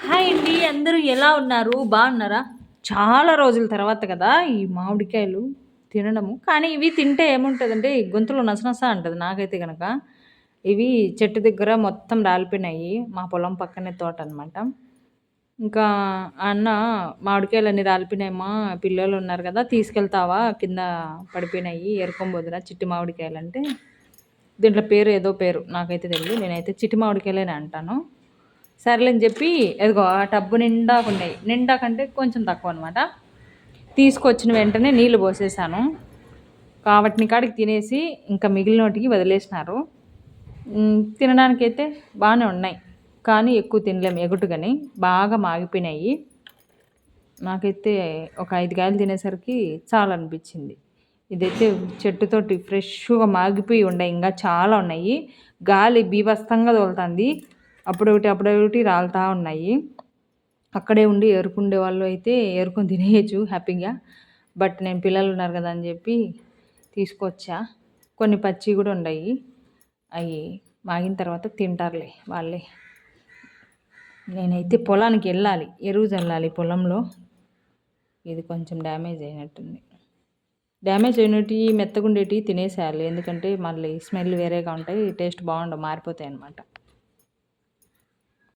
Hi అండి. అందరూ ఎలా ఉన్నారు? బాగున్నారా? చాలా రోజుల తర్వాత కదా ఈ మామిడికాయలు తినడము. కానీ ఇవి తింటే ఏముంటదంటే గొంతులో నసనస అంటది నాకైతే గనక. ఇవి చెట్టు దగ్గర మొత్తం రాలిపోయినాయి. మా పొలం పక్కనే తోటనమాట. ఇంకా ఆ అన్న "మామిడికాయలన్నీ రాలిపోయినాయమ్మా, పిల్లోలున్నారు కదా తీసుకెళ్తావా? కింద పడిపోయినాయి ఏరుకొనిబోదురా చిట్టి మామిడికాయలంటే" దీంట్లో పేరు ఏదో పేరు నాకైతే తెలీదు. నేనైతే చిట్టి మామిడికాయలనే అంటాను. సర్లే అని చెప్పి అదిగో ఆ టబ్బు నిండాగా ఉన్నాయి. నిండా కంటే కొంచెం తక్కువ అనమాట. తీసుకొచ్చిన వెంటనే నీళ్ళు పోసేసాను. వాటిని కాడికి తినేసి ఇంకా మిగిలినోటికి వదిలేసినారు. తినడానికైతే బాగానే ఉన్నాయి. కానీ ఎక్కువ తినలేము ఎగుటుగాని. బాగా మాగిపోయినాయి. నాకైతే ఒక 5 కాయలు తినేసరికి చాలనిపించింది. ఇదైతే చెట్టుతోటి ఫ్రెష్‌గా మాగిపోయి ఉన్నాయి. ఇంకా చాలా ఉన్నాయి. గాలి బీభత్సంగా తోలుతుంది. అప్పుడొకటి రాలుతా ఉన్నాయి. అక్కడే ఉండి ఏరుకునే వాళ్ళు అయితే ఏరుకొని తినేయొచ్చు హ్యాపీగా. బట్ నేను పిల్లలు ఉన్నారు కదా అని చెప్పి తీసుకొచ్చా. కొన్ని పచ్చివి కూడా ఉన్నాయి. అవి మాగిన తర్వాత తింటారులే వాళ్ళే. నేనైతే పొలానికి వెళ్ళాలి, ఎరువు చల్లాలి పొలంలో. ఇది కొంచెం డ్యామేజ్ అయినట్టుంది. డ్యామేజ్ అయినటివి మెత్తగుండేటివి తినేసేయాలి. ఎందుకంటే మళ్ళీ స్మెల్ వేరేగా ఉంటాయి, టేస్ట్ బాగుండవు, మారిపోతాయి అన్నమాట.